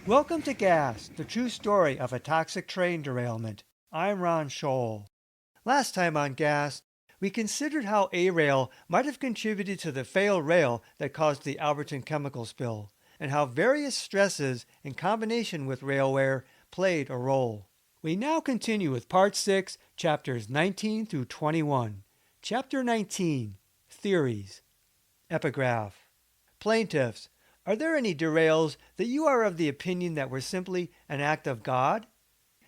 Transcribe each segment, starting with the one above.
Welcome to Gas, the true story of a toxic train derailment. I'm Ron Scholl. Last time on Gas, we considered how A-Rail might have contributed to the failed rail that caused the Alberton chemical spill, and how various stresses in combination with rail wear played a role. We now continue with Part 6, Chapters 19 through 21. Chapter 19, Theories. Epigraph. Plaintiffs, are there any derails that you are of the opinion that were simply an act of God?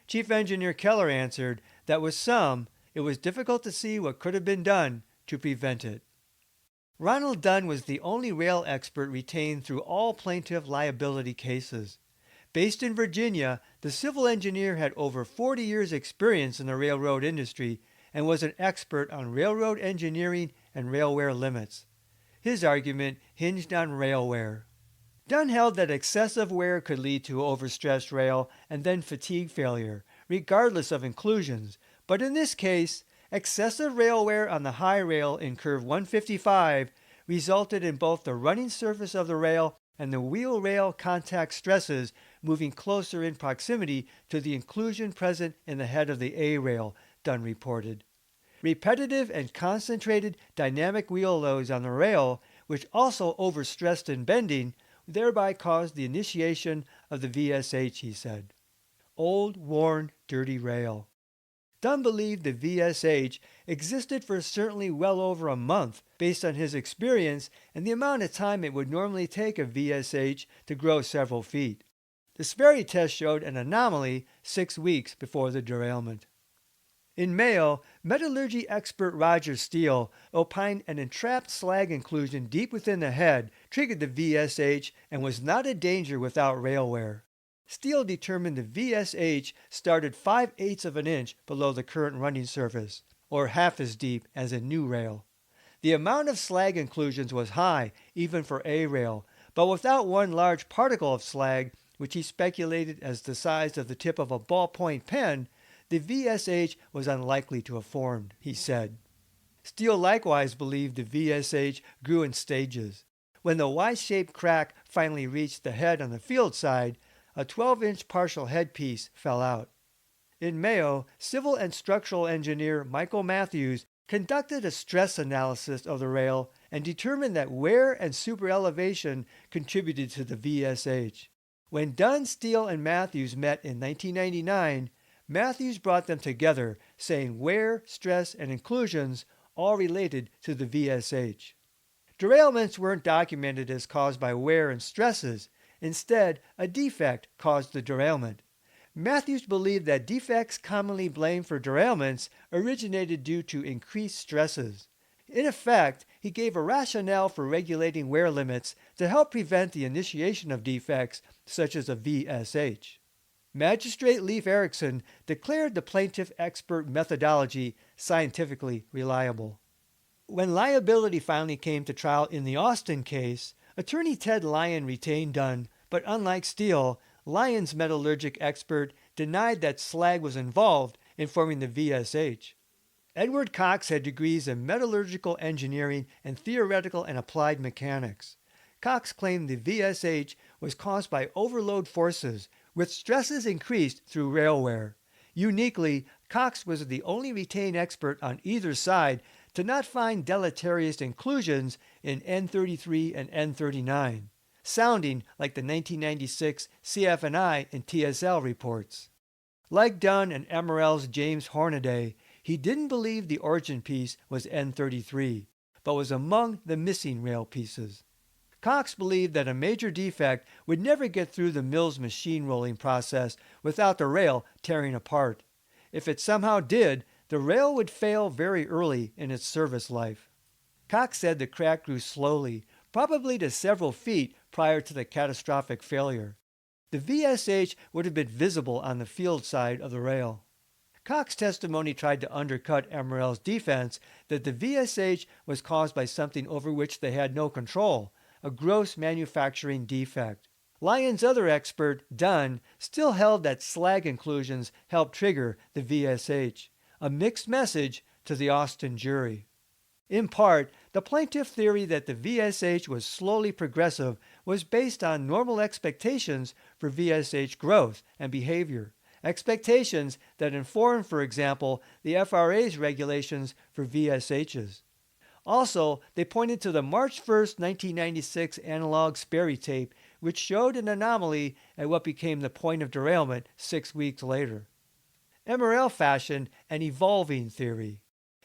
Chief Engineer Keller answered that with some, it was difficult to see what could have been done to prevent it. Ronald Dunn was the only rail expert retained through all plaintiff liability cases. Based in Virginia, the civil engineer had over 40 years' experience in the railroad industry and was an expert on railroad engineering and rail wear limits. His argument hinged on rail wear. Dunn held that excessive wear could lead to overstressed rail and then fatigue failure, regardless of inclusions, but in this case, excessive rail wear on the high rail in curve 155 resulted in both the running surface of the rail and the wheel rail contact stresses moving closer in proximity to the inclusion present in the head of the A rail, Dunn reported. Repetitive and concentrated dynamic wheel loads on the rail, which also overstressed in bending, thereby caused the initiation of the VSH, he said. Old, worn, dirty rail. Dunn believed the VSH existed for certainly well over a month based on his experience and the amount of time it would normally take a VSH to grow several feet. The Sperry test showed an anomaly 6 weeks before the derailment. In Mayo, metallurgy expert Roger Steele opined an entrapped slag inclusion deep within the head triggered the VSH and was not a danger without rail wear. Steele determined the VSH started 5/8 of an inch below the current running surface, or half as deep as in new rail. The amount of slag inclusions was high, even for A rail, but without one large particle of slag, which he speculated as the size of the tip of a ballpoint pen, the VSH was unlikely to have formed, he said. Steele likewise believed the VSH grew in stages. When the Y-shaped crack finally reached the head on the field side, a 12-inch partial headpiece fell out. In Mayo, civil and structural engineer Michael Matthews conducted a stress analysis of the rail and determined that wear and superelevation contributed to the VSH. When Dunn, Steele, and Matthews met in 1999, Matthews brought them together, saying wear, stress, and inclusions all related to the VSH. Derailments weren't documented as caused by wear and stresses. Instead, a defect caused the derailment. Matthews believed that defects commonly blamed for derailments originated due to increased stresses. In effect, he gave a rationale for regulating wear limits to help prevent the initiation of defects such as a VSH. Magistrate Leif Erikson declared the plaintiff expert methodology scientifically reliable. When liability finally came to trial in the Austin case, attorney Ted Lyon retained Dunn, but unlike Steele, Lyon's metallurgic expert denied that slag was involved in forming the VSH. Edward Cox had degrees in metallurgical engineering and theoretical and applied mechanics. Cox claimed the VSH was caused by overload forces, with stresses increased through rail wear. Uniquely, Cox was the only retained expert on either side to not find deleterious inclusions in N33 and N39, sounding like the 1996 CF&I and TSL reports. Like Dunn and MRL's James Hornaday, he didn't believe the origin piece was N33, but was among the missing rail pieces. Cox believed that a major defect would never get through the mill's machine rolling process without the rail tearing apart. If it somehow did, the rail would fail very early in its service life. Cox said the crack grew slowly, probably to several feet prior to the catastrophic failure. The VSH would have been visible on the field side of the rail. Cox's testimony tried to undercut MRL's defense that the VSH was caused by something over which they had no control, a gross manufacturing defect. Lyon's other expert, Dunn, still held that slag inclusions helped trigger the VSH, a mixed message to the Austin jury. In part, the plaintiff theory that the VSH was slowly progressive was based on normal expectations for VSH growth and behavior, expectations that inform, for example, the FRA's regulations for VSHs. Also, they pointed to the March 1, 1996 analog Sperry tape, which showed an anomaly at what became the point of derailment 6 weeks later. MRL fashioned an evolving theory.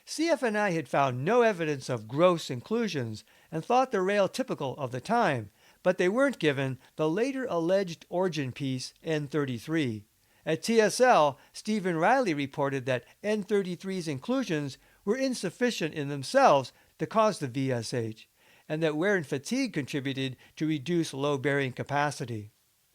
CF&I had found no evidence of gross inclusions and thought the rail typical of the time, but they weren't given the later alleged origin piece N33. At TSL, Stephen Riley reported that N33's inclusions were insufficient in themselves to cause the VSH, and that wear and fatigue contributed to reduced load-bearing capacity.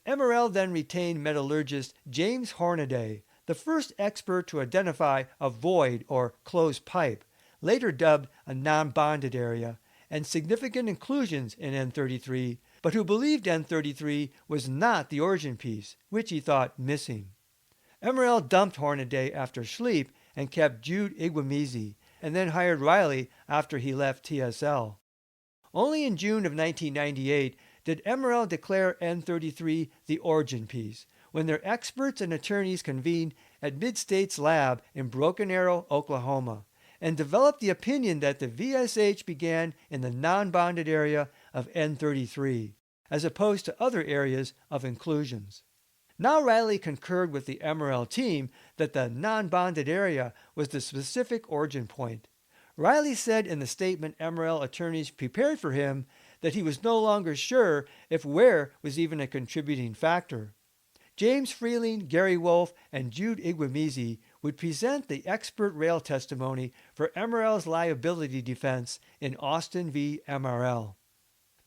MRL then retained metallurgist James Hornaday, the first expert to identify a void or closed pipe, later dubbed a non-bonded area, and significant inclusions in N33, but who believed N33 was not the origin piece, which he thought missing. MRL dumped Hornaday after Schlepp and kept Jude Igwemizi, and then hired Riley after he left TSL. Only in June of 1998 did MRL declare N33 the origin piece, when their experts and attorneys convened at Mid-States Lab in Broken Arrow, Oklahoma, and developed the opinion that the VSH began in the non-bonded area of N33, as opposed to other areas of inclusions. Now Riley concurred with the MRL team that the non-bonded area was the specific origin point. Riley said in the statement MRL attorneys prepared for him that he was no longer sure if wear was even a contributing factor. James Freeling, Gary Wolf, and Jude Igwemizi would present the expert rail testimony for MRL's liability defense in Austin v. MRL.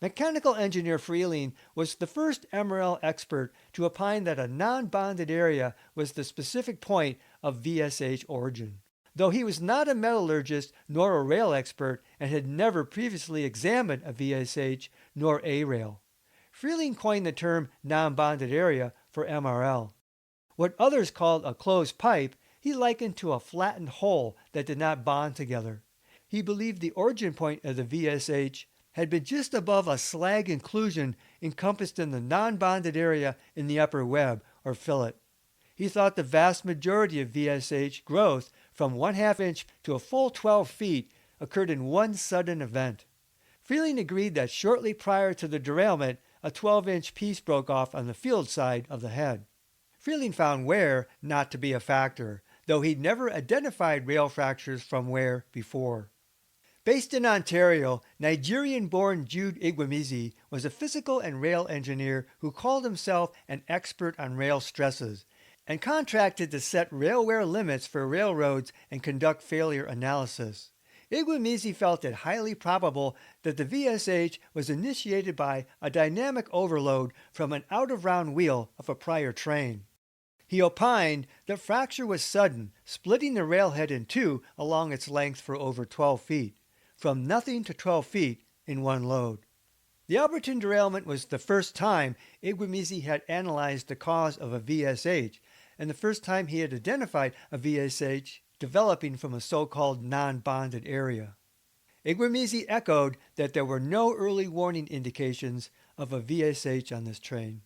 Mechanical engineer Freeling was the first MRL expert to opine that a non-bonded area was the specific point of VSH origin, though he was not a metallurgist nor a rail expert and had never previously examined a VSH nor a rail. Freeling coined the term non-bonded area for MRL. What others called a closed pipe, he likened to a flattened hole that did not bond together. He believed the origin point of the VSH had been just above a slag inclusion encompassed in the non-bonded area in the upper web or fillet. He thought the vast majority of VSH growth from 1/2 inch to a full 12 feet occurred in one sudden event. Freeling agreed that shortly prior to the derailment, a 12-inch piece broke off on the field side of the head. Freeling found wear not to be a factor, though he'd never identified rail fractures from wear before. Based in Ontario, Nigerian-born Jude Igwemizi was a physical and rail engineer who called himself an expert on rail stresses and contracted to set rail wear limits for railroads and conduct failure analysis. Igwemizi felt it highly probable that the VSH was initiated by a dynamic overload from an out-of-round wheel of a prior train. He opined that fracture was sudden, splitting the railhead in two along its length for over 12 feet, from nothing to 12 feet in one load. The Alberton derailment was the first time Igwemizi had analyzed the cause of a VSH, and the first time he had identified a VSH developing from a so-called non-bonded area. Igwemizi echoed that there were no early warning indications of a VSH on this train.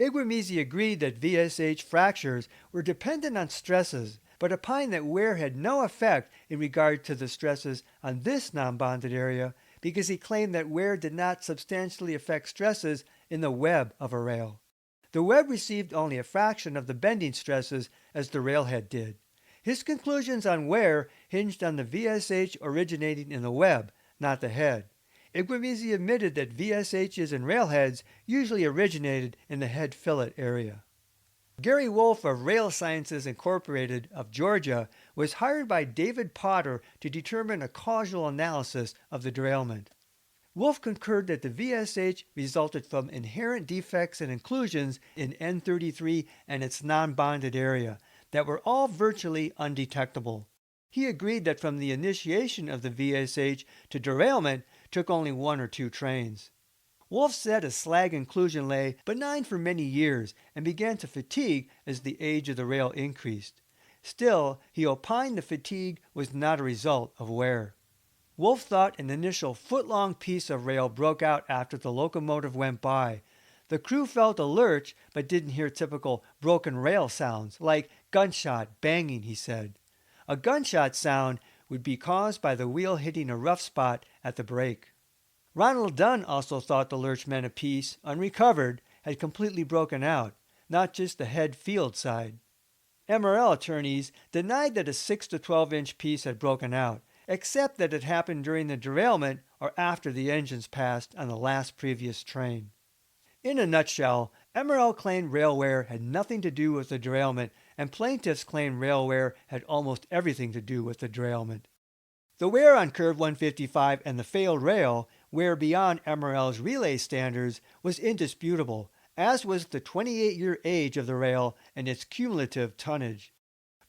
Igwemizi agreed that VSH fractures were dependent on stresses, but opined that wear had no effect in regard to the stresses on this non-bonded area because he claimed that wear did not substantially affect stresses in the web of a rail. The web received only a fraction of the bending stresses as the railhead did. His conclusions on wear hinged on the VSH originating in the web, not the head. Igwemizi admitted that VSHs and railheads usually originated in the head fillet area. Gary Wolf of Rail Sciences Incorporated of Georgia was hired by David Potter to determine a causal analysis of the derailment. Wolf concurred that the VSH resulted from inherent defects and inclusions in N33 and its non-bonded area that were all virtually undetectable. He agreed that from the initiation of the VSH to derailment took only 1 or 2 trains. Wolf said a slag inclusion lay benign for many years and began to fatigue as the age of the rail increased. Still, he opined the fatigue was not a result of wear. Wolf thought an initial foot-long piece of rail broke out after the locomotive went by. The crew felt a lurch but didn't hear typical broken rail sounds, like gunshot banging, he said. A gunshot sound would be caused by the wheel hitting a rough spot at the brake. Ronald Dunn also thought the lurch meant a piece, unrecovered, had completely broken out, not just the head field side. MRL attorneys denied that a 6 to 12-inch piece had broken out, except that it happened during the derailment or after the engines passed on the last previous train. In a nutshell, MRL claimed rail wear had nothing to do with the derailment, and plaintiffs claimed rail wear had almost everything to do with the derailment. The wear on Curve 155 and the failed rail, wear beyond MRL's relay standards, was indisputable, as was the 28-year age of the rail and its cumulative tonnage.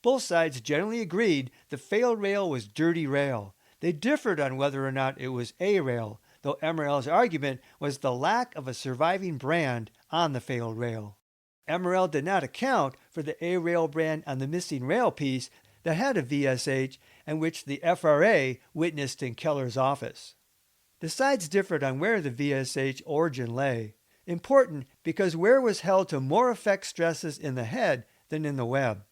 Both sides generally agreed the failed rail was dirty rail. They differed on whether or not it was a rail, though MRL's argument was the lack of a surviving brand on the failed rail. MRL did not account for the A-rail brand on the missing rail piece that had a VSH and which the FRA witnessed in Keller's office. The sides differed on where the VSH origin lay, important because wear was held to more effect stresses in the head than in the web.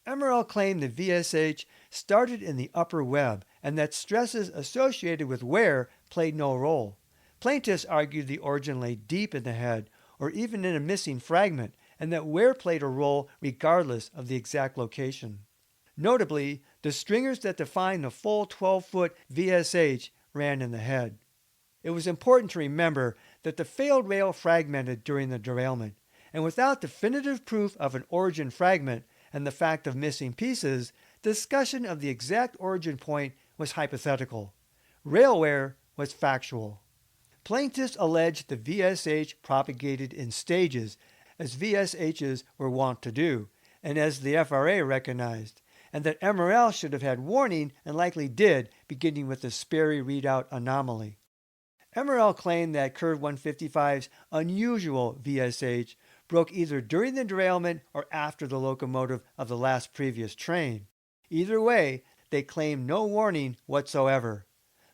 MRL claimed the VSH started in the upper web and that stresses associated with wear played no role. Plaintiffs argued the origin lay deep in the head or even in a missing fragment and that wear played a role regardless of the exact location. Notably, the stringers that define the full 12-foot VSH ran in the head. It was important to remember that the failed rail fragmented during the derailment, and without definitive proof of an origin fragment and the fact of missing pieces, discussion of the exact origin point was hypothetical. Rail wear was factual. Plaintiffs alleged the VSH propagated in stages, as VSHs were wont to do, and as the FRA recognized, and that MRL should have had warning and likely did, beginning with the Sperry readout anomaly. MRL claimed that Curve 155's unusual VSH broke either during the derailment or after the locomotive of the last previous train. Either way, they claimed no warning whatsoever.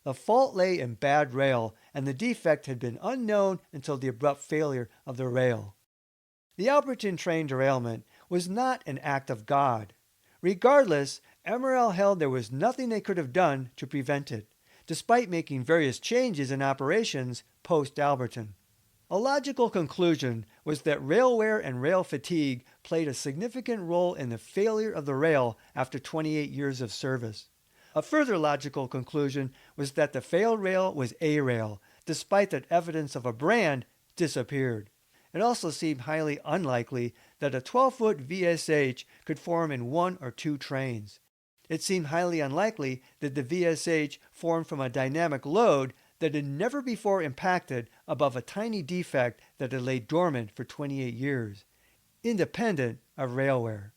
The fault lay in bad rail, and the defect had been unknown until the abrupt failure of the rail. The Alberton train derailment was not an act of God. Regardless, MRL held there was nothing they could have done to prevent it, despite making various changes in operations post-Alberton. A logical conclusion was that rail wear and rail fatigue played a significant role in the failure of the rail after 28 years of service. A further logical conclusion was that the failed rail was a rail, despite that evidence of a brand disappeared. It also seemed highly unlikely that a 12-foot VSH could form in one or two trains. It seemed highly unlikely that the VSH formed from a dynamic load that had never before impacted above a tiny defect that had laid dormant for 28 years, independent of rail wear.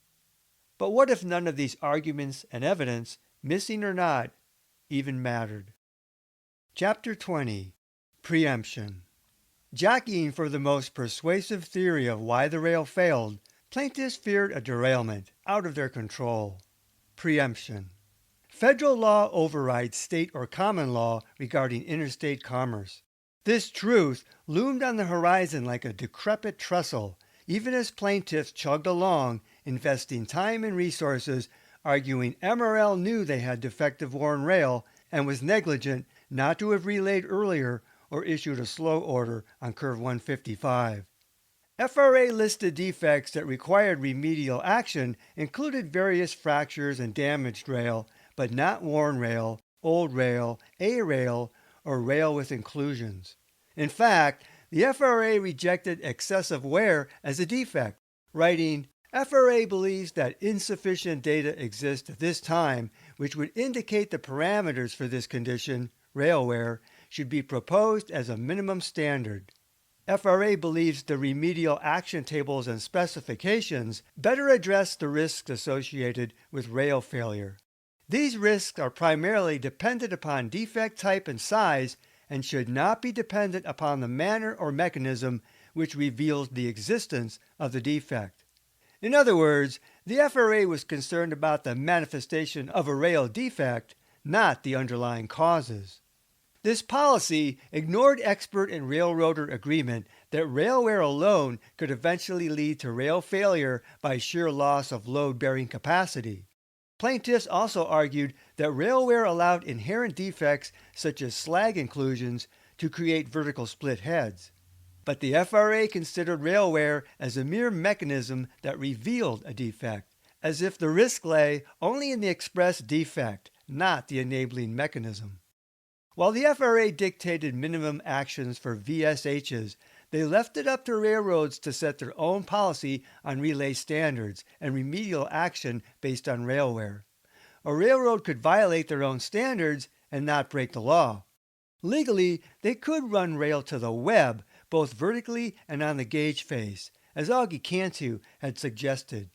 But what if none of these arguments and evidence, missing or not, even mattered? Chapter 20. Preemption. Jockeying for the most persuasive theory of why the rail failed, plaintiffs feared a derailment out of their control. Preemption. Federal law overrides state or common law regarding interstate commerce. This truth loomed on the horizon like a decrepit trestle, even as plaintiffs chugged along, investing time and resources, arguing MRL knew they had defective worn rail and was negligent not to have relayed earlier or issued a slow order on Curve 155. FRA listed defects that required remedial action included various fractures and damaged rail, but not worn rail, old rail, A rail, or rail with inclusions. In fact, the FRA rejected excessive wear as a defect, writing, FRA believes that insufficient data exists at this time which would indicate the parameters for this condition, rail wear, should be proposed as a minimum standard. FRA believes the remedial action tables and specifications better address the risks associated with rail failure. These risks are primarily dependent upon defect type and size and should not be dependent upon the manner or mechanism which reveals the existence of the defect. In other words, the FRA was concerned about the manifestation of a rail defect, not the underlying causes. This policy ignored expert and railroader agreement that rail wear alone could eventually lead to rail failure by sheer loss of load-bearing capacity. Plaintiffs also argued that rail wear allowed inherent defects such as slag inclusions to create vertical split heads. But the FRA considered rail wear as a mere mechanism that revealed a defect, as if the risk lay only in the express defect, not the enabling mechanism. While the FRA dictated minimum actions for VSHs, they left it up to railroads to set their own policy on relay standards and remedial action based on rail wear. A railroad could violate their own standards and not break the law. Legally, they could run rail to the web, both vertically and on the gauge face, as Augie Cantu had suggested.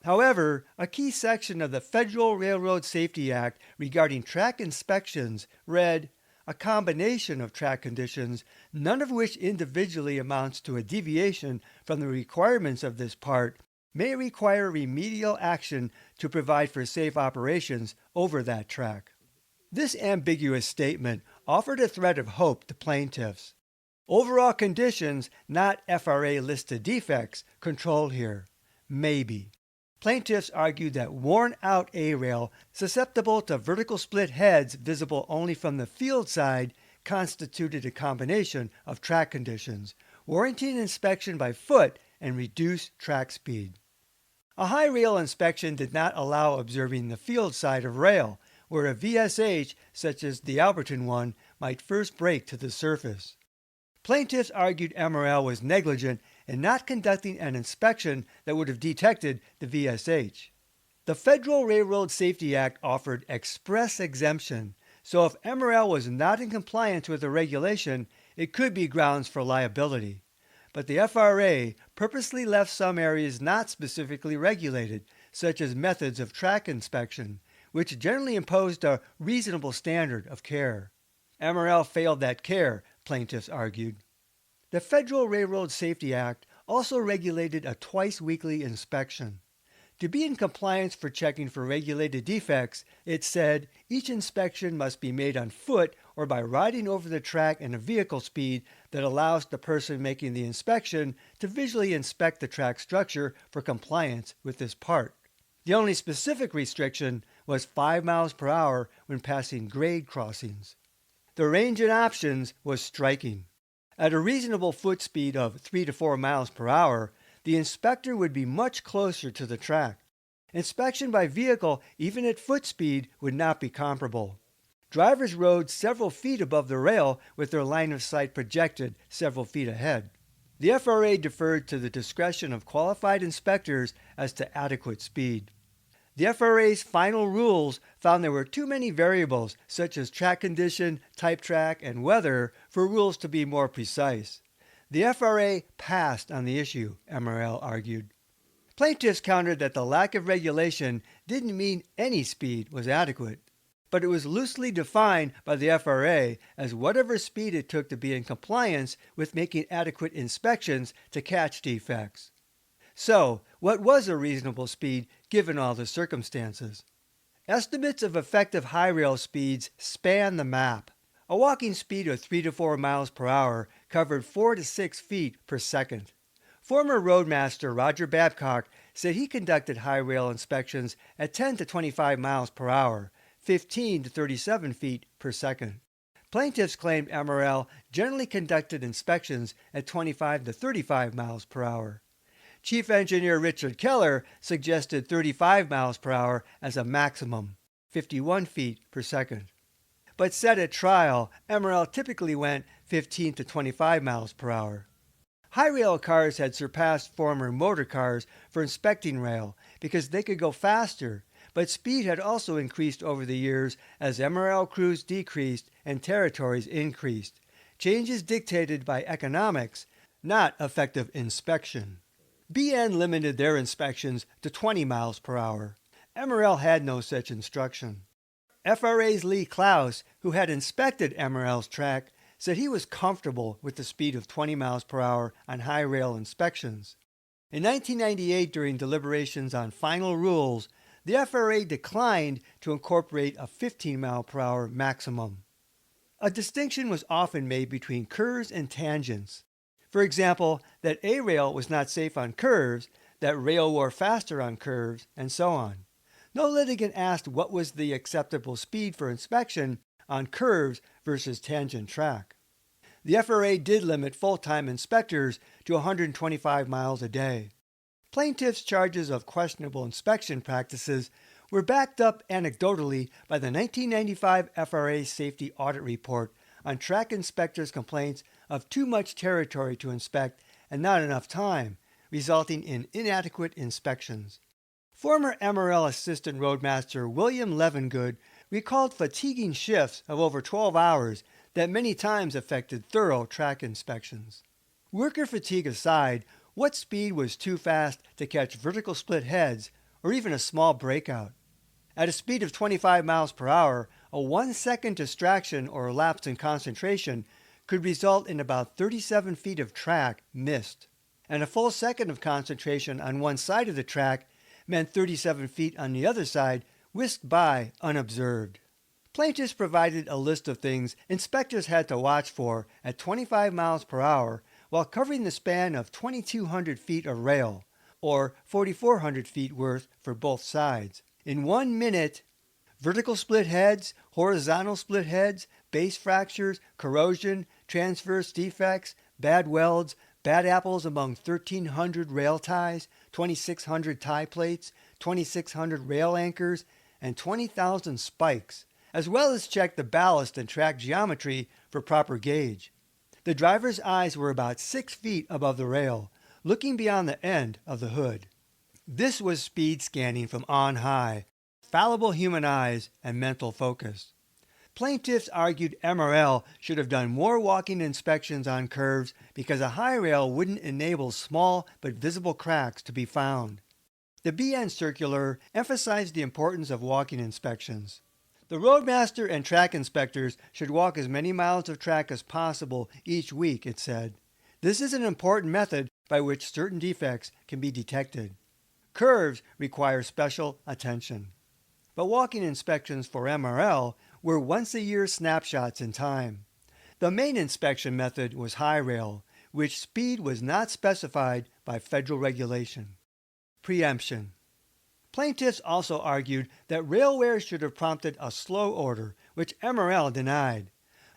However, a key section of the Federal Railroad Safety Act regarding track inspections read, "A combination of track conditions, none of which individually amounts to a deviation from the requirements of this part, may require remedial action to provide for safe operations over that track." This ambiguous statement offered a thread of hope to plaintiffs. Overall conditions, not FRA-listed defects, control here. Maybe. Plaintiffs argued that worn-out A-rail, susceptible to vertical split heads visible only from the field side, constituted a combination of track conditions, warranting inspection by foot and reduced track speed. A high rail inspection did not allow observing the field side of rail, where a VSH, such as the Alberton one, might first break to the surface. Plaintiffs argued MRL was negligent in not conducting an inspection that would have detected the VSH. The Federal Railroad Safety Act offered express exemption, so if MRL was not in compliance with the regulation, it could be grounds for liability. But the FRA purposely left some areas not specifically regulated, such as methods of track inspection, which generally imposed a reasonable standard of care. MRL failed that care, plaintiffs argued. The Federal Railroad Safety Act also regulated a twice-weekly inspection. To be in compliance for checking for regulated defects, it said each inspection must be made on foot or by riding over the track at a vehicle speed that allows the person making the inspection to visually inspect the track structure for compliance with this part. The only specific restriction was 5 miles per hour when passing grade crossings. The range in options was striking. At a reasonable foot speed of 3 to 4 miles per hour, the inspector would be much closer to the track. Inspection by vehicle, even at foot speed, would not be comparable. Drivers rode several feet above the rail with their line of sight projected several feet ahead. The FRA deferred to the discretion of qualified inspectors as to adequate speed. The FRA's final rules found there were too many variables, such as track condition, type track, and weather, for rules to be more precise. The FRA passed on the issue, MRL argued. Plaintiffs countered that the lack of regulation didn't mean any speed was adequate, but it was loosely defined by the FRA as whatever speed it took to be in compliance with making adequate inspections to catch defects. So, what was a reasonable speed given all the circumstances? Estimates of effective high rail speeds span the map. A walking speed of 3 to 4 miles per hour covered 4 to 6 feet per second. Former roadmaster Roger Babcock said he conducted high rail inspections at 10 to 25 miles per hour, 15 to 37 feet per second. Plaintiffs claimed MRL generally conducted inspections at 25 to 35 miles per hour. Chief Engineer Richard Keller suggested 35 miles per hour as a maximum, 51 feet per second. But said at trial, MRL typically went 15 to 25 miles per hour. High rail cars had surpassed former motor cars for inspecting rail because they could go faster, but speed had also increased over the years as MRL crews decreased and territories increased, changes dictated by economics, not effective inspection. BN limited their inspections to 20 miles per hour. MRL had no such instruction. FRA's Lee Klaus, who had inspected MRL's track, said he was comfortable with the speed of 20 miles per hour on high rail inspections. In 1998, during deliberations on final rules, the FRA declined to incorporate a 15-mile-per-hour maximum. A distinction was often made between curves and tangents. For example, that a rail was not safe on curves, that rail wore faster on curves, and so on. No litigant asked what was the acceptable speed for inspection on curves versus tangent track. The FRA did limit full-time inspectors to 125 miles a day. Plaintiffs' charges of questionable inspection practices were backed up anecdotally by the 1995 FRA Safety Audit Report on track inspectors' complaints of too much territory to inspect and not enough time, resulting in inadequate inspections. Former MRL Assistant Roadmaster William Levengood recalled fatiguing shifts of over 12 hours that many times affected thorough track inspections. Worker fatigue aside, what speed was too fast to catch vertical split heads or even a small breakout? At a speed of 25 miles per hour, a 1-second distraction or lapse in concentration could result in about 37 feet of track missed, and a full second of concentration on one side of the track meant 37 feet on the other side whisked by unobserved. Plaintiffs provided a list of things inspectors had to watch for at 25 miles per hour while covering the span of 2,200 feet of rail, or 4,400 feet worth for both sides. In 1 minute, vertical split heads, horizontal split heads, base fractures, corrosion, transverse defects, bad welds, bad apples among 1,300 rail ties, 2,600 tie plates, 2,600 rail anchors, and 20,000 spikes, as well as check the ballast and track geometry for proper gauge. The driver's eyes were about 6 feet above the rail, looking beyond the end of the hood. This was speed scanning from on high, fallible human eyes, and mental focus. Plaintiffs argued MRL should have done more walking inspections on curves because a high rail wouldn't enable small but visible cracks to be found. The BN circular emphasized the importance of walking inspections. The roadmaster and track inspectors should walk as many miles of track as possible each week, it said. This is an important method by which certain defects can be detected. Curves require special attention. But walking inspections for MRL were once-a-year snapshots in time. The main inspection method was high rail, which speed was not specified by federal regulation. Preemption. Plaintiffs also argued that rail wear should have prompted a slow order, which MRL denied.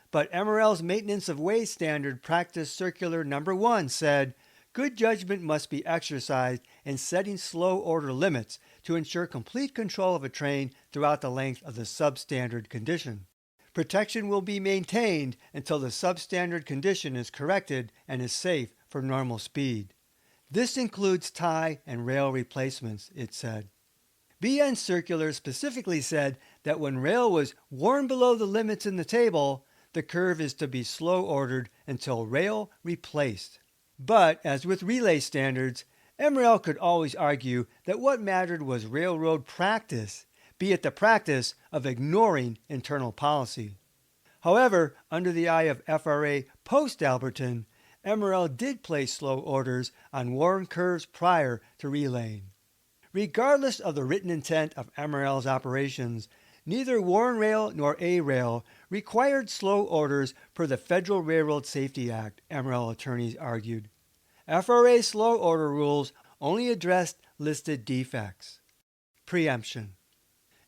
But MRL's Maintenance of Way Standard Practice Circular No. 1 said, good judgment must be exercised in setting slow order limits to ensure complete control of a train throughout the length of the substandard condition. Protection will be maintained until the substandard condition is corrected and is safe for normal speed. This includes tie and rail replacements, it said. BN circular specifically said that when rail was worn below the limits in the table, the curve is to be slow ordered until rail replaced. But, as with relay standards, MRL could always argue that what mattered was railroad practice, be it the practice of ignoring internal policy. However, under the eye of FRA post-Alberton, MRL did place slow orders on worn curves prior to relaying. Regardless of the written intent of MRL's operations, neither worn rail nor A rail required slow orders per the Federal Railroad Safety Act, MRL attorneys argued. FRA slow order rules only addressed listed defects. Preemption.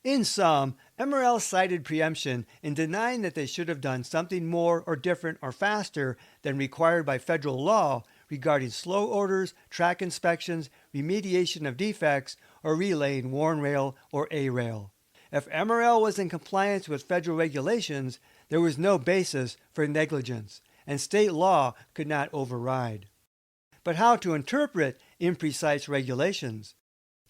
In sum, MRL cited preemption in denying that they should have done something more or different or faster than required by federal law regarding slow orders, track inspections, remediation of defects, or relaying worn rail or A rail. If MRL was in compliance with federal regulations, there was no basis for negligence, and state law could not override. But how to interpret imprecise regulations?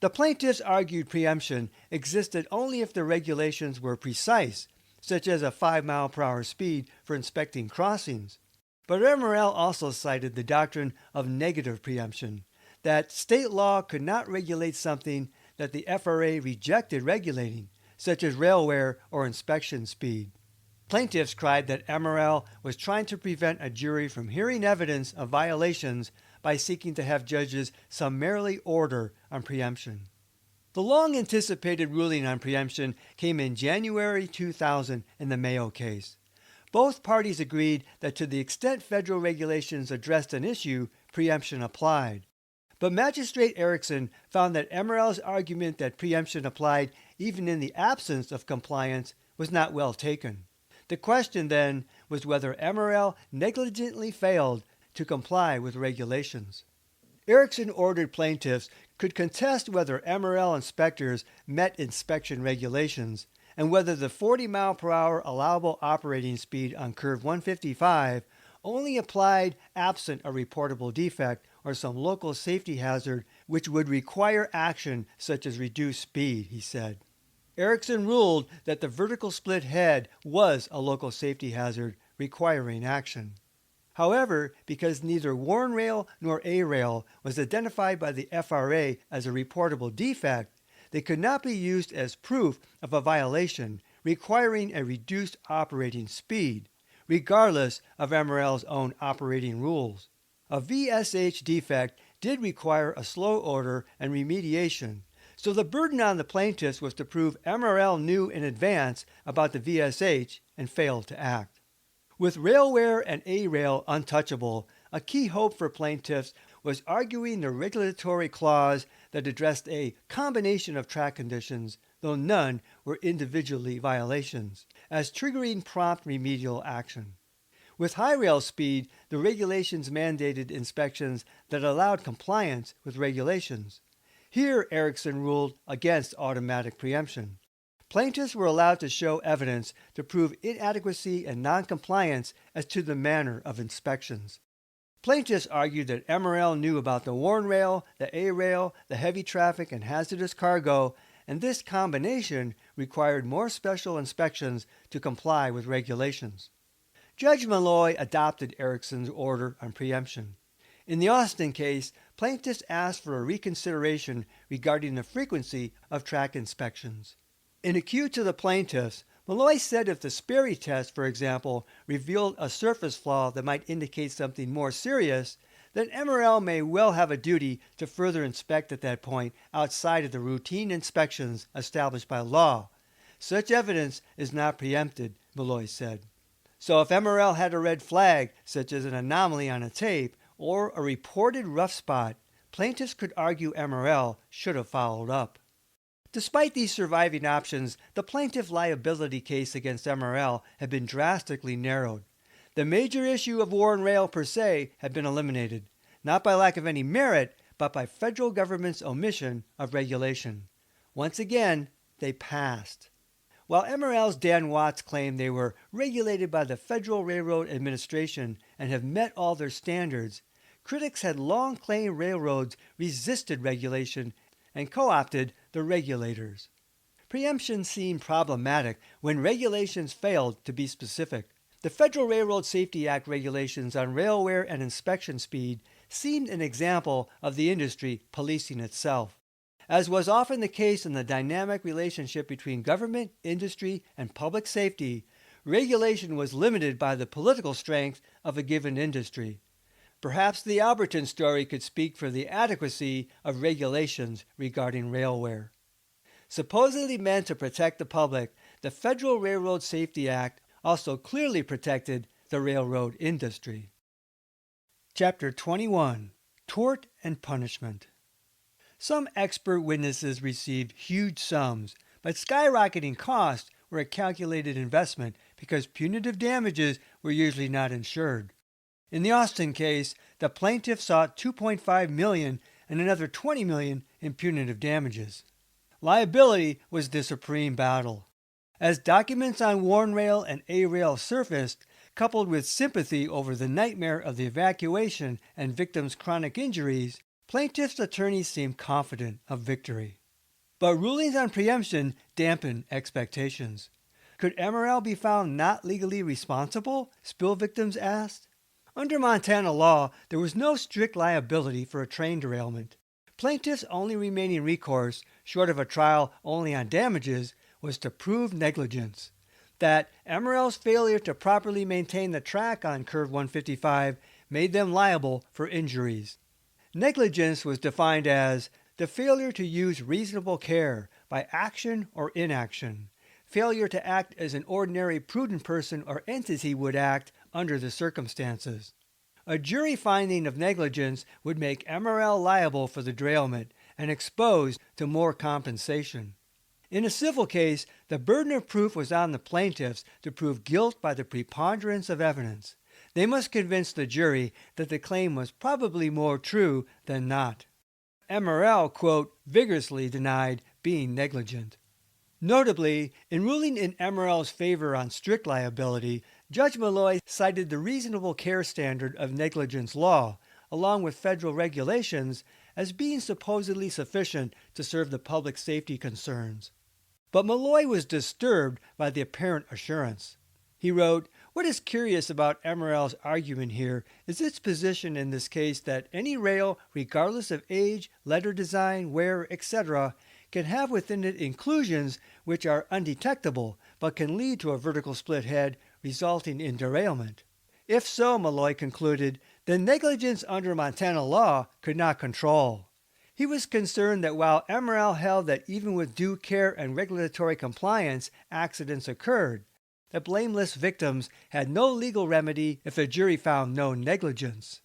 The plaintiffs argued preemption existed only if the regulations were precise, such as a 5-mile-per-hour speed for inspecting crossings. But MRL also cited the doctrine of negative preemption, that state law could not regulate something that the FRA rejected regulating, such as rail wear or inspection speed. Plaintiffs cried that MRL was trying to prevent a jury from hearing evidence of violations by seeking to have judges summarily order on preemption. The long-anticipated ruling on preemption came in January 2000 in the Mayo case. Both parties agreed that to the extent federal regulations addressed an issue, preemption applied. But Magistrate Erickson found that MRL's argument that preemption applied even in the absence of compliance was not well taken. The question then was whether MRL negligently failed to comply with regulations. Erickson ordered plaintiffs could contest whether MRL inspectors met inspection regulations and whether the 40-mile-per-hour allowable operating speed on curve 155 only applied absent a reportable defect or some local safety hazard which would require action such as reduced speed, he said. Erickson ruled that the vertical split head was a local safety hazard requiring action. However, because neither warn rail nor A-rail was identified by the FRA as a reportable defect, they could not be used as proof of a violation requiring a reduced operating speed, regardless of MRL's own operating rules. A VSH defect did require a slow order and remediation, so the burden on the plaintiffs was to prove MRL knew in advance about the VSH and failed to act. With railware and A-rail untouchable, a key hope for plaintiffs was arguing the regulatory clause that addressed a combination of track conditions, though none were individually violations, as triggering prompt remedial action. With high rail speed, the regulations mandated inspections that allowed compliance with regulations. Here, Erickson ruled against automatic preemption. Plaintiffs were allowed to show evidence to prove inadequacy and noncompliance as to the manner of inspections. Plaintiffs argued that MRL knew about the warn rail, the A-rail, the heavy traffic, and hazardous cargo, and this combination required more special inspections to comply with regulations. Judge Malloy adopted Erickson's order on preemption. In the Austin case, plaintiffs asked for a reconsideration regarding the frequency of track inspections. In a cue to the plaintiffs, Malloy said if the Sperry test, for example, revealed a surface flaw that might indicate something more serious, then MRL may well have a duty to further inspect at that point outside of the routine inspections established by law. Such evidence is not preempted, Malloy said. So if MRL had a red flag, such as an anomaly on a tape, or a reported rough spot, plaintiffs could argue MRL should have followed up. Despite these surviving options, the plaintiff liability case against MRL had been drastically narrowed. The major issue of warn rail per se had been eliminated, not by lack of any merit, but by federal government's omission of regulation. Once again, they passed. While MRL's Dan Watts claimed they were regulated by the Federal Railroad Administration and have met all their standards, critics had long claimed railroads resisted regulation and co-opted the regulators. Preemption seemed problematic when regulations failed to be specific. The Federal Railroad Safety Act regulations on railwear and inspection speed seemed an example of the industry policing itself. As was often the case in the dynamic relationship between government, industry, and public safety, regulation was limited by the political strength of a given industry. Perhaps the Alberton story could speak for the adequacy of regulations regarding railwear. Supposedly meant to protect the public, the Federal Railroad Safety Act also clearly protected the railroad industry. Chapter 21. Tort and Punishment. Some expert witnesses received huge sums, but skyrocketing costs were a calculated investment because punitive damages were usually not insured. In the Austin case, the plaintiff sought $2.5 million and another $20 million in punitive damages. Liability was the supreme battle. As documents on warn rail and A-rail surfaced, coupled with sympathy over the nightmare of the evacuation and victims' chronic injuries, plaintiffs' attorneys seemed confident of victory. But rulings on preemption dampened expectations. Could MRL be found not legally responsible? Spill victims asked. Under Montana law, there was no strict liability for a train derailment. Plaintiffs' only remaining recourse, short of a trial only on damages, was to prove negligence. That MRL's failure to properly maintain the track on curve 155 made them liable for injuries. Negligence was defined as the failure to use reasonable care by action or inaction, failure to act as an ordinary prudent person or entity would act under the circumstances. A jury finding of negligence would make MRL liable for the derailment and exposed to more compensation. In a civil case, the burden of proof was on the plaintiffs to prove guilt by the preponderance of evidence. They must convince the jury that the claim was probably more true than not. MRL, quote, vigorously denied being negligent. Notably, in ruling in MRL's favor on strict liability, Judge Malloy cited the reasonable care standard of negligence law, along with federal regulations, as being supposedly sufficient to serve the public safety concerns. But Malloy was disturbed by the apparent assurance. He wrote, "What is curious about MRL's argument here is its position in this case that any rail, regardless of age, letter design, wear, etc., can have within it inclusions which are undetectable but can lead to a vertical split head resulting in derailment. If so," Malloy concluded, then negligence under Montana law could not control. He was concerned that while MRL held that even with due care and regulatory compliance, accidents occurred, that blameless victims had no legal remedy if the jury found no negligence.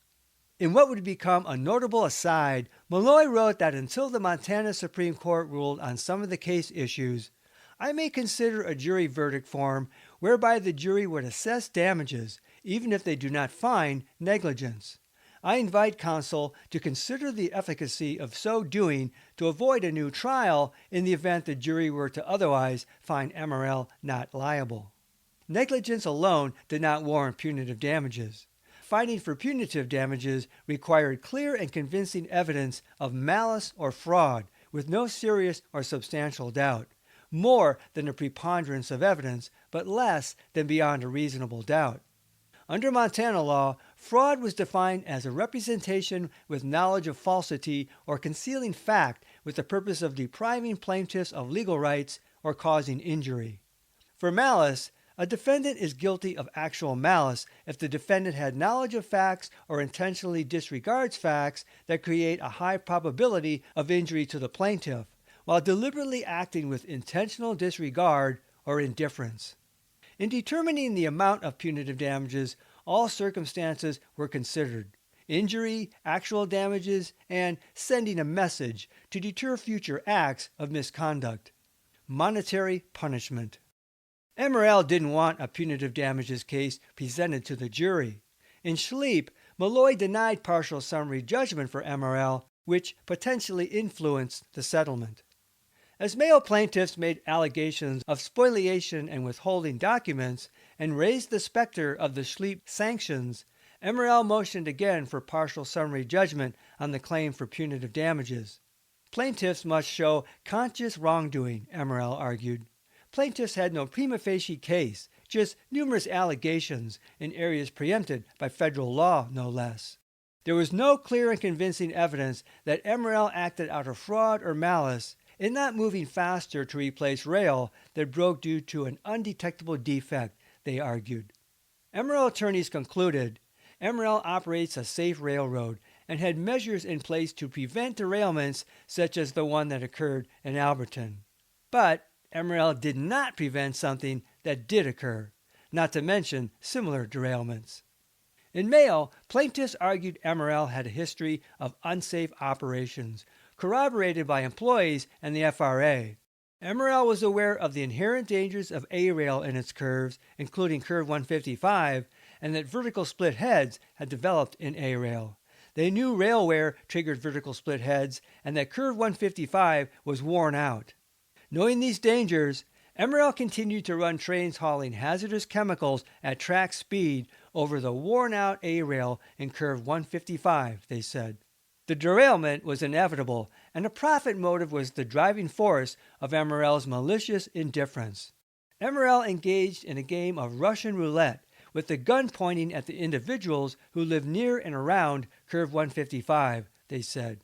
In what would become a notable aside, Malloy wrote that until the Montana Supreme Court ruled on some of the case issues, I may consider a jury verdict form whereby the jury would assess damages even if they do not find negligence. I invite counsel to consider the efficacy of so doing to avoid a new trial in the event the jury were to otherwise find MRL not liable. Negligence alone did not warrant punitive damages. Finding for punitive damages required clear and convincing evidence of malice or fraud with no serious or substantial doubt, more than a preponderance of evidence, but less than beyond a reasonable doubt. Under Montana law, fraud was defined as a representation with knowledge of falsity or concealing fact with the purpose of depriving plaintiffs of legal rights or causing injury. For malice, a defendant is guilty of actual malice if the defendant had knowledge of facts or intentionally disregards facts that create a high probability of injury to the plaintiff, while deliberately acting with intentional disregard or indifference. In determining the amount of punitive damages, all circumstances were considered: injury, actual damages, and sending a message to deter future acts of misconduct. Monetary punishment. MRL didn't want a punitive damages case presented to the jury. In Schlepp, Malloy denied partial summary judgment for MRL, which potentially influenced the settlement. As male plaintiffs made allegations of spoliation and withholding documents and raised the specter of the Schlepp sanctions, MRL motioned again for partial summary judgment on the claim for punitive damages. Plaintiffs must show conscious wrongdoing, MRL argued. Plaintiffs had no prima facie case, just numerous allegations in areas preempted by federal law, no less. There was no clear and convincing evidence that MRL acted out of fraud or malice in not moving faster to replace rail that broke due to an undetectable defect, they argued. MRL attorneys concluded MRL operates a safe railroad and had measures in place to prevent derailments such as the one that occurred in Alberton. But MRL did not prevent something that did occur, not to mention similar derailments. In Mayo, plaintiffs argued MRL had a history of unsafe operations, corroborated by employees and the FRA. MRL was aware of the inherent dangers of A-rail in its curves, including curve 155, and that vertical split heads had developed in A-rail. They knew rail wear triggered vertical split heads and that curve 155 was worn out. Knowing these dangers, MRL continued to run trains hauling hazardous chemicals at track speed over the worn-out A-rail in curve 155, they said. The derailment was inevitable, and a profit motive was the driving force of MRL's malicious indifference. MRL engaged in a game of Russian roulette, with the gun pointing at the individuals who lived near and around curve 155, they said.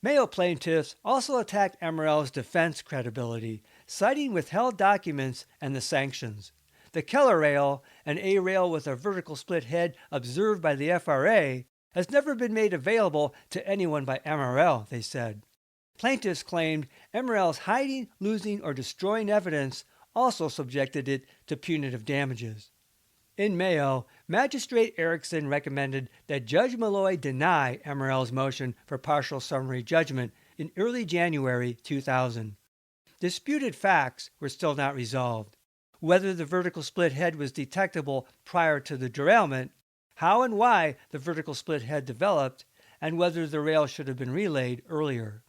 Mayo plaintiffs also attacked MRL's defense credibility, citing withheld documents and the sanctions. The Keller rail, an A-rail with a vertical split head observed by the FRA, has never been made available to anyone by MRL, they said. Plaintiffs claimed MRL's hiding, losing, or destroying evidence also subjected it to punitive damages. In Mayo, Magistrate Erickson recommended that Judge Malloy deny MRL's motion for partial summary judgment in early January 2000. Disputed facts were still not resolved. Whether the vertical split head was detectable prior to the derailment, how and why the vertical split head developed, and whether the rail should have been relayed earlier.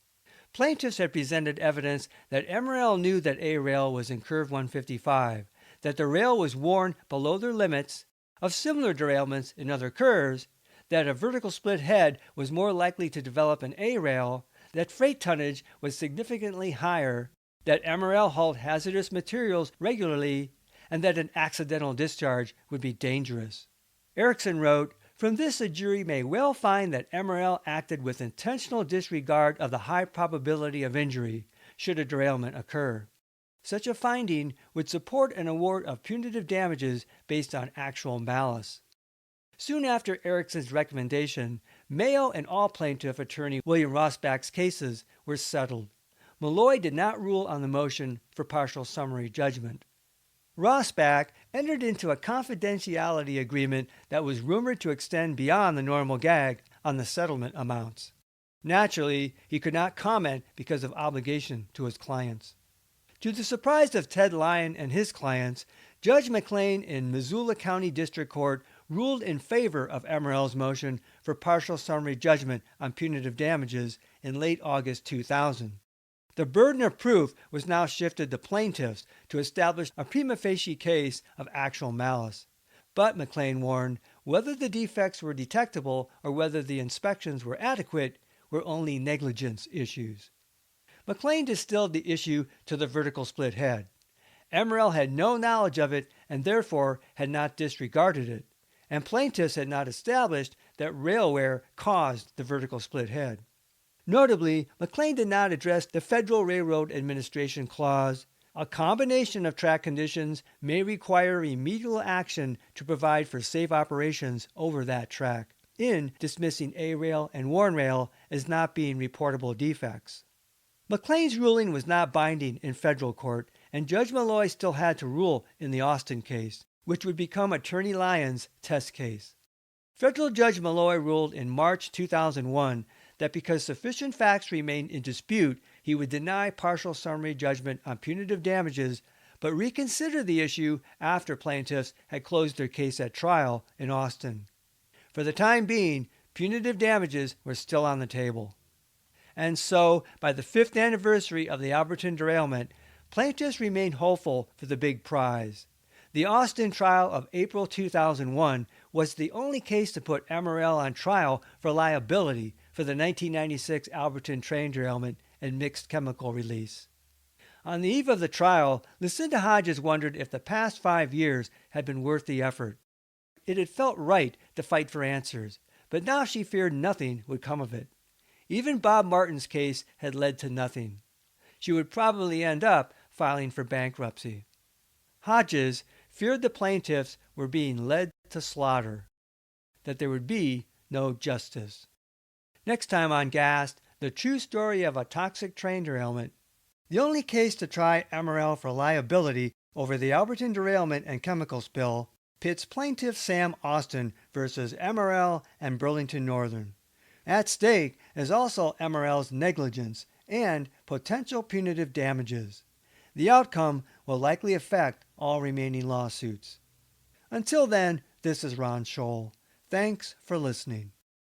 Plaintiffs had presented evidence that MRL knew that A rail was in curve 155, that the rail was worn below their limits, of similar derailments in other curves, that a vertical split head was more likely to develop an A rail, that freight tonnage was significantly higher, that MRL hauled hazardous materials regularly, and that an accidental discharge would be dangerous. Erickson wrote, "From this, a jury may well find that MRL acted with intentional disregard of the high probability of injury should a derailment occur. Such a finding would support an award of punitive damages based on actual malice." Soon after Erickson's recommendation, Mayo and all plaintiff attorney William Rosbach's cases were settled. Malloy did not rule on the motion for partial summary judgment. Rosbach entered into a confidentiality agreement that was rumored to extend beyond the normal gag on the settlement amounts. Naturally, he could not comment because of obligation to his clients. To the surprise of Ted Lyon and his clients, Judge McLean in Missoula County District Court ruled in favor of MRL's motion for partial summary judgment on punitive damages in late August 2000. The burden of proof was now shifted to plaintiffs to establish a prima facie case of actual malice. But, McLean warned, whether the defects were detectable or whether the inspections were adequate were only negligence issues. McLean distilled the issue to the vertical split head. MRL had no knowledge of it and therefore had not disregarded it, and plaintiffs had not established that rail wear caused the vertical split head. Notably, McLean did not address the Federal Railroad Administration clause. A combination of track conditions may require remedial action to provide for safe operations over that track, in dismissing A rail and worn rail as not being reportable defects. McLean's ruling was not binding in federal court, and Judge Malloy still had to rule in the Austin case, which would become Attorney Lyon's test case. Federal Judge Malloy ruled in March 2001 that because sufficient facts remained in dispute, he would deny partial summary judgment on punitive damages, but reconsider the issue after plaintiffs had closed their case at trial in Austin. For the time being, punitive damages were still on the table. And so, by the 5th anniversary of the Alberton derailment, plaintiffs remained hopeful for the big prize. The Austin trial of April 2001 was the only case to put MRL on trial for liability for the 1996 Alberton train derailment and mixed chemical release. On the eve of the trial, Lucinda Hodges wondered if the past 5 years had been worth the effort. It had felt right to fight for answers, but now she feared nothing would come of it. Even Bob Martin's case had led to nothing. She would probably end up filing for bankruptcy. Hodges feared the plaintiffs were being led to slaughter, that there would be no justice. Next time on Gassed, the true story of a toxic train derailment. The only case to try MRL for liability over the Alberton derailment and chemical spill pits plaintiff Sam Austin versus MRL and Burlington Northern. At stake is also MRL's negligence and potential punitive damages. The outcome will likely affect all remaining lawsuits. Until then, this is Ron Scholl. Thanks for listening.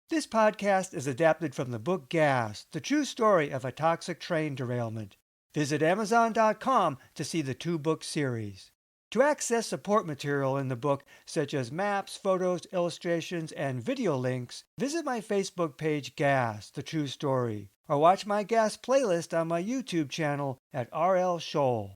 This podcast is adapted from the book Gas, the true story of a toxic train derailment. Visit Amazon.com to see the 2-book series. To access support material in the book, such as maps, photos, illustrations, and video links, visit my Facebook page Gas, the true story, or watch my Gas playlist on my YouTube channel at RL Scholl.